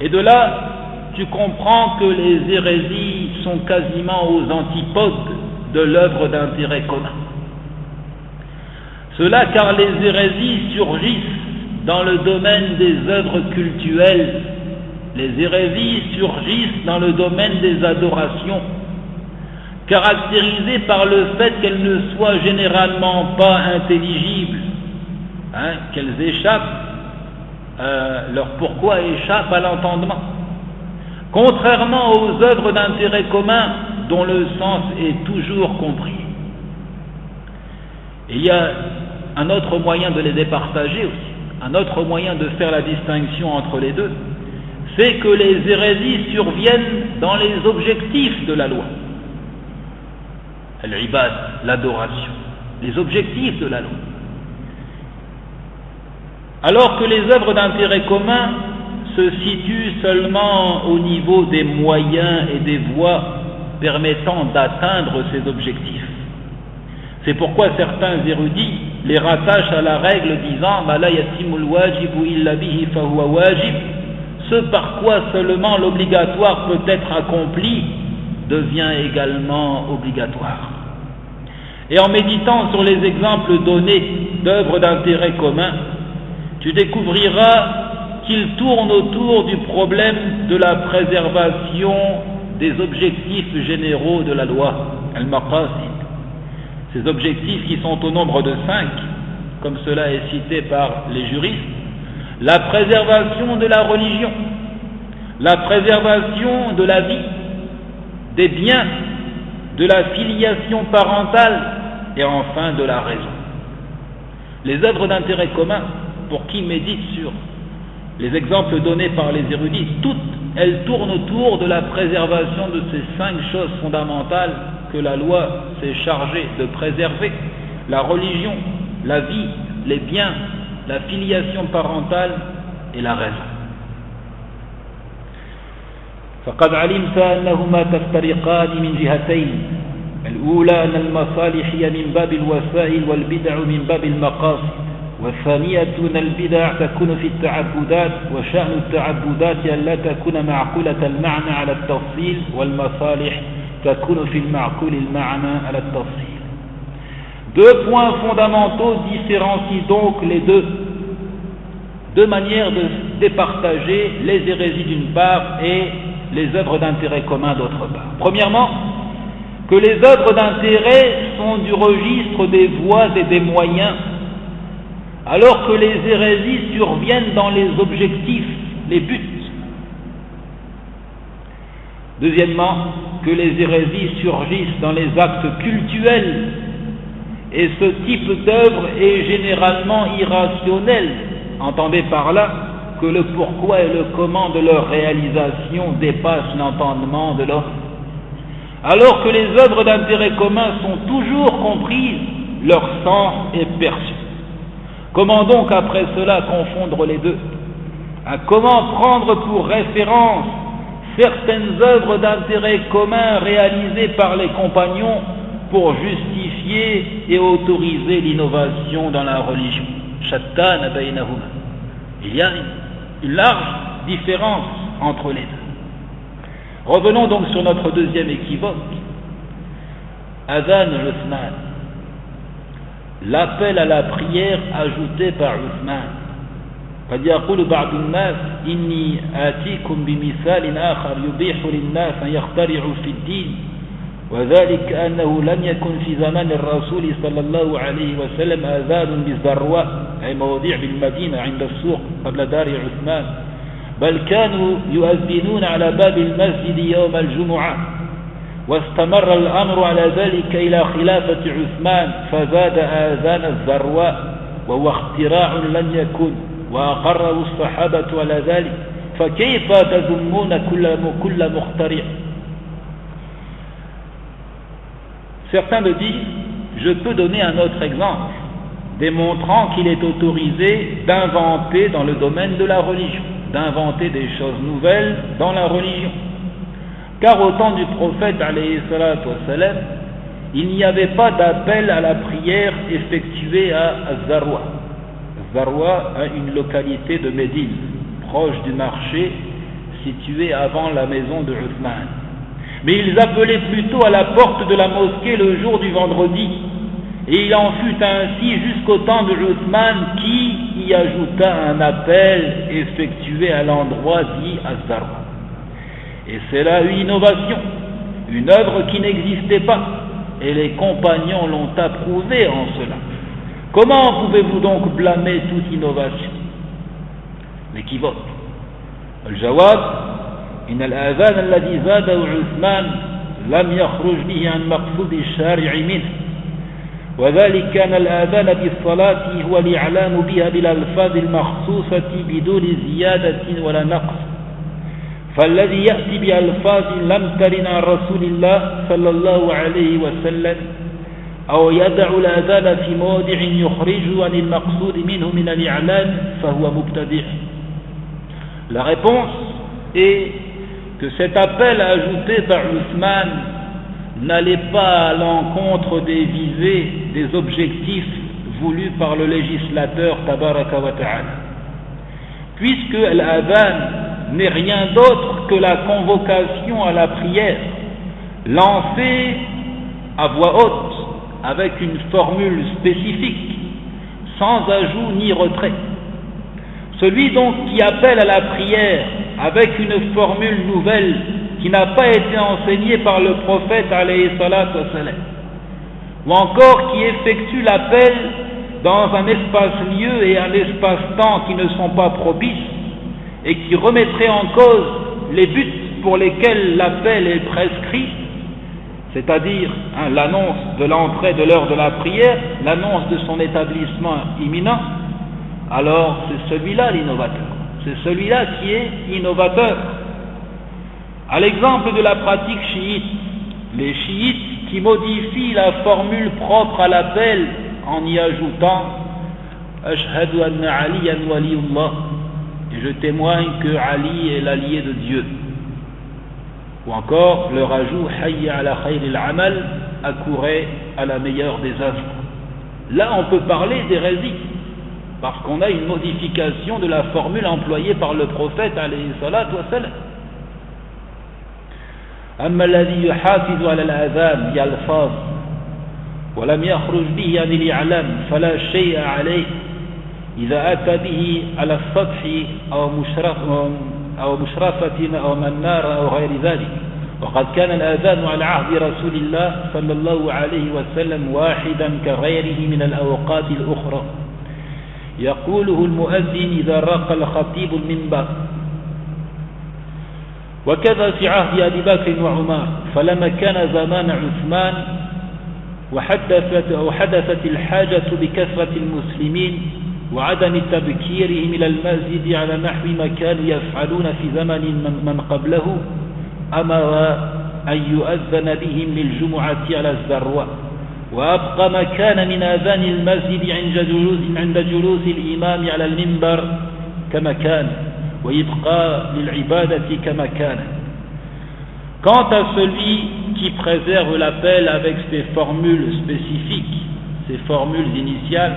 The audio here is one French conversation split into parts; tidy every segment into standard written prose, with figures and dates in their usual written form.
Et de là, tu comprends que les hérésies sont quasiment aux antipodes de l'œuvre d'intérêt commun. Cela car les hérésies surgissent dans le domaine des œuvres cultuelles, les hérésies surgissent dans le domaine des adorations, caractérisées par le fait qu'elles ne soient généralement pas intelligibles, qu'elles échappent, leur pourquoi échappe à l'entendement, contrairement aux œuvres d'intérêt commun dont le sens est toujours compris. Il y a un autre moyen de les départager aussi, un autre moyen de faire la distinction entre les deux, c'est que les hérésies surviennent dans les objectifs de la loi. Al-ibad, l'adoration, les objectifs de la loi. Alors que les œuvres d'intérêt commun se situent seulement au niveau des moyens et des voies permettant d'atteindre ces objectifs. C'est pourquoi certains érudits les rattachent à la règle disant « Ma la yatimul wajibu illa bihi fahuwa wajib » ce par quoi seulement l'obligatoire peut être accompli devient également obligatoire. Et en méditant sur les exemples donnés d'œuvres d'intérêt commun, tu découvriras qu'ils tournent autour du problème de la préservation des objectifs généraux de la loi, al-maqasid. Ces objectifs qui sont au nombre de 5, comme cela est cité par les juristes: la préservation de la religion, la préservation de la vie, des biens, de la filiation parentale et enfin de la raison. Les œuvres d'intérêt commun, pour qui médite sur les exemples donnés par les érudits, toutes elles tournent autour de la préservation de ces 5 choses fondamentales que la loi s'est chargée de préserver: la religion, la vie, les biens, la filiation parentale et la raison. فقد علمت أنهما تفترقان من جهتين. الأولى أن المصالح هي من باب الوسائل والبدع من باب المقاصد، والثانية أن البدع تكون في التعبدات، وشأن التعبدات ألا تكون معقولة المعنى على التفصيل، والمصالح تكون في المعقول المعنى على التفصيل. Deux points fondamentaux différencient donc les deux manières de départager les hérésies d'une part et les œuvres d'intérêt commun d'autre part. Premièrement, que les œuvres d'intérêt sont du registre des voies et des moyens, alors que les hérésies surviennent dans les objectifs, les buts. Deuxièmement, que les hérésies surgissent dans les actes cultuels, et ce type d'œuvre est généralement irrationnel. Entendez par là que le pourquoi et le comment de leur réalisation dépassent l'entendement de l'homme. Alors que les œuvres d'intérêt commun sont toujours comprises, leur sens est perçu. Comment donc après cela confondre les deux? Comment prendre pour référence certaines œuvres d'intérêt commun réalisées par les compagnons pour justifier et autoriser l'innovation dans la religion? Shattana baynahuma. Il y a une large différence entre les deux. Revenons donc sur notre deuxième équivoque. Adhan Uthman, l'appel à la prière ajouté par Uthman. قد يقول بعض الناس إني آتيكم بمثال آخر يبيح للناس أن يخترعوا في الدين، وذلك أنه لم يكن في زمان الرسول صلى الله عليه وسلم آذان بالذروة أي مواضيع بالمدينة عند السوق قبل دار عثمان، بل كانوا يؤذنون على باب المسجد يوم الجمعة، واستمر الأمر على ذلك إلى خلافة عثمان فزاد آذان الذروة وهو اختراع لم يكن وأقره الصحابة على ذلك، فكيف تذمون كل مخترع؟ Certains me disent, je peux donner un autre exemple, démontrant qu'il est autorisé d'inventer dans le domaine de la religion, d'inventer des choses nouvelles dans la religion. Car au temps du prophète, alayhi salatu wassalam, il n'y avait pas d'appel à la prière effectué à Az-Zarwa. Az-Zarwa, une localité de Médine, proche du marché, située avant la maison de Uthman. Mais ils appelaient plutôt à la porte de la mosquée le jour du vendredi, et il en fut ainsi jusqu'au temps de Uthman qui y ajouta un appel effectué à l'endroit dit Az-Zarwa. Et c'est là une innovation, une œuvre qui n'existait pas, et les compagnons l'ont approuvé en cela. Comment pouvez-vous donc blâmer toute innovation? L'équivoque. Al-Jawab, إن الآذان الذي زاده عثمان لم يخرج به عن مقصود الشارع منه، وذلك أن الآذان بالصلاة هو الإعلان بها بالألفاظ المخصوصة بدون زيادة ولا نقص، فالذي يأتي بألفاظ لم ترن عن رسول الله صلى الله عليه وسلم أو يدع الآذان في موضع يخرج عن المقصود منه من الإعلان فهو مبتدع. La réponse est que cet appel ajouté par Uthman n'allait pas à l'encontre des visées, des objectifs voulus par le législateur Tabaraka wa Ta'ala, puisque l'adhan n'est rien d'autre que la convocation à la prière, lancée à voix haute, avec une formule spécifique, sans ajout ni retrait. Celui donc qui appelle à la prière avec une formule nouvelle qui n'a pas été enseignée par le prophète alayhi salatu wassalam, ou encore qui effectue l'appel dans un espace-lieu et un espace-temps qui ne sont pas propices et qui remettrait en cause les buts pour lesquels l'appel est prescrit, c'est-à-dire l'annonce de l'entrée de l'heure de la prière, l'annonce de son établissement imminent, alors c'est celui-là l'innovateur. C'est celui-là qui est innovateur. À l'exemple de la pratique chiite, les chiites qui modifient la formule propre à l'appel en y ajoutant Ashhadu anna Aliyan waliyullah, et je témoigne que Ali est l'allié de Dieu. Ou encore le rajout Hayya ala khayril amal, accourez à la meilleure des œuvres. Là on peut parler d'hérésie, parce qu'on a une modification de la formule employée par le prophète alayhi salatu wassalam. أما الذي يحافظ على الآذان بألفاظ ولم يخرج به عن الإعلام فلا شيء عليه إذا أتى به على السطح أو مشرفة أو منارة أو غير ذلك، وقد كان الآذان على عهد رسول الله صلى الله عليه وسلم واحدا كغيره من الأوقات الأخرى يقوله المؤذن إذا رق الخطيب المنبر، وكذا في عهد أبي بكر وعمر، فلما كان زمان عثمان وحدثت الحاجة بكثرة المسلمين وعدم تبكيرهم إلى المسجد على نحو ما كانوا يفعلون في زمن من قبله، أمر أن يؤذن بهم للجمعة على الزروة، وأبقى ما كان من آذان المسجد عند جلوس الإمام على المنبر كما كان، ويبقى للعبادة كما كان. Quant à celui qui préserve l'appel avec ses formules spécifiques, ses formules initiales,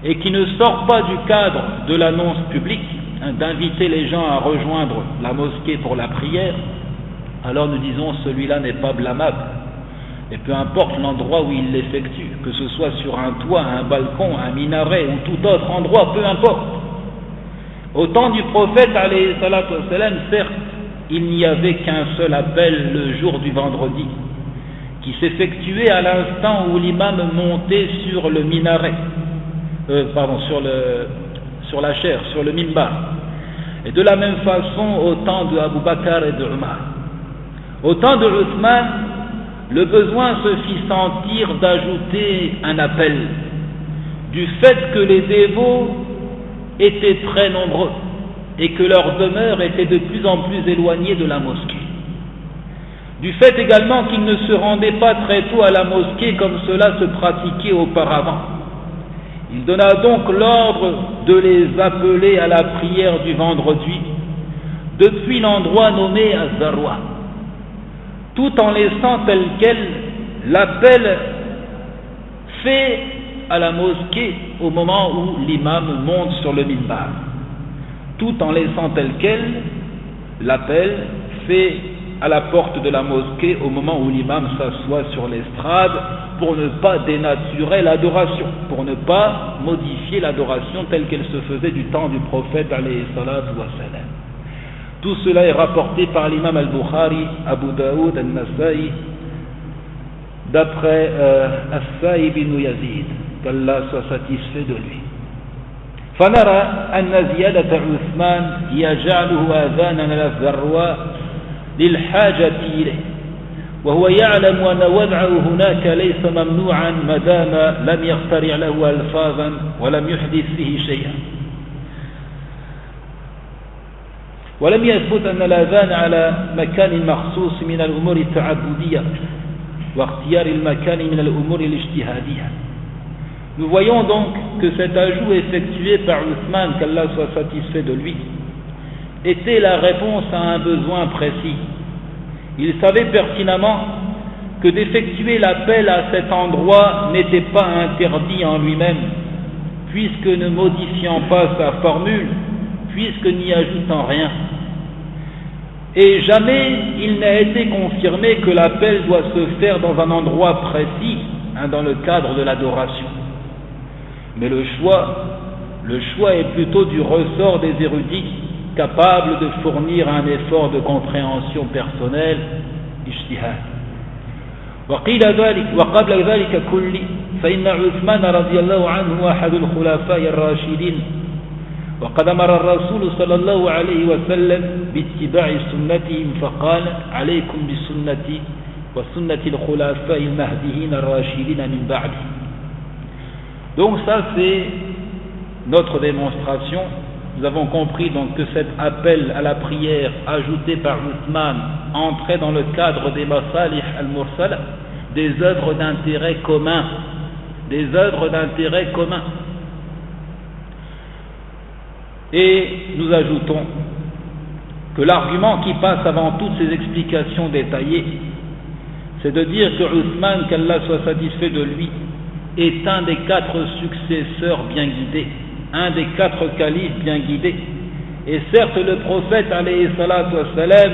et qui ne sort pas du cadre de l'annonce publique, d'inviter les gens à rejoindre la mosquée pour la prière, alors nous disons celui-là n'est pas blâmable. Et peu importe l'endroit où il l'effectue, que ce soit sur un toit, un balcon, un minaret ou tout autre endroit, peu importe. Au temps du prophète, alayhi salatu wassalam, certes, il n'y avait qu'un seul appel le jour du vendredi, qui s'effectuait à l'instant où l'imam montait sur le minaret, sur la chaire, sur le minbar. Et de la même façon au temps de Abu Bakr et de Umar. Au temps de Uthman, le besoin se fit sentir d'ajouter un appel, du fait que les dévots étaient très nombreux et que leur demeure était de plus en plus éloignée de la mosquée. Du fait également qu'ils ne se rendaient pas très tôt à la mosquée comme cela se pratiquait auparavant. Il donna donc l'ordre de les appeler à la prière du vendredi depuis l'endroit nommé Az-Zarwa, tout en laissant tel quel l'appel fait à la mosquée au moment où l'imam monte sur le minbar, tout en laissant tel quel l'appel fait à la porte de la mosquée au moment où l'imam s'assoit sur l'estrade pour ne pas dénaturer l'adoration, pour ne pas modifier l'adoration telle qu'elle se faisait du temps du prophète alayhi salatu wa salam. Tout cela est rapporté par l'imam al-Bukhari, Abu Daoud, al-Nasa'i, d'après As-Sa'ib ibn Yazid, qu'Allah soit satisfait de lui. فنرى أن زيادة عثمان هي جعله آذانا على الذروة للحاجة إليه، وهو يعلم أن وضعه هناك ليس ممنوعا ما دام لم يخترع له ألفاظا ولم يحدث فيه شيئا. ولم يثبت أن الأذان على مكان مخصوص من الأمور التعبدية واختيار المكان من الأمور الاجتهادية. Nous voyons donc que cet ajout effectué par Uthman, qu'Allah soit satisfait de lui, était la réponse à un besoin précis. Il savait pertinemment que d'effectuer l'appel à cet endroit n'était pas interdit en lui-même, puisque ne modifiant pas sa formule, puisque n'y ajoutant rien. Et jamais il n'a été confirmé que l'appel doit se faire dans un endroit précis, dans le cadre de l'adoration. Mais le choix est plutôt du ressort des érudits, capables de fournir un effort de compréhension personnelle, ijtihad. وقبل ذلك كله فإن عثمان رضي الله عنه أحد الخلفاء الراشدين، وقد أمر الرسول صلى الله عليه وسلم باتباع سنتهم فقال عليكم بسنتي وسنة الخلفاء المهديين الراشدين من بعدي. Donc ça c'est notre démonstration. Nous avons compris donc que cet appel à la prière ajouté par Uthman entrait dans le cadre des masalih al-mursala, des œuvres d'intérêt commun, Et nous ajoutons que l'argument qui passe avant toutes ces explications détaillées, c'est de dire que Uthman, qu'Allah soit satisfait de lui, est un des 4 successeurs bien guidés, un des 4 califes bien guidés. Et certes, le prophète alayhi salatu wassalam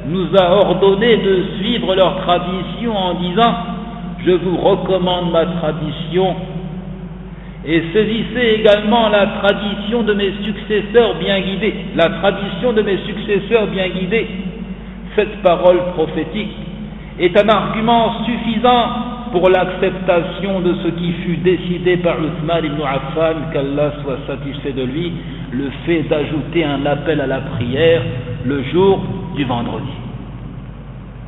nous a ordonné de suivre leur tradition en disant « Je vous recommande ma tradition et saisissez également la tradition de mes successeurs bien guidés. » La tradition de mes successeurs bien guidés, cette parole prophétique, est un argument suffisant pour l'acceptation de ce qui fut décidé par Uthman ibn Affan, qu'Allah soit satisfait de lui, le fait d'ajouter un appel à la prière le jour du vendredi.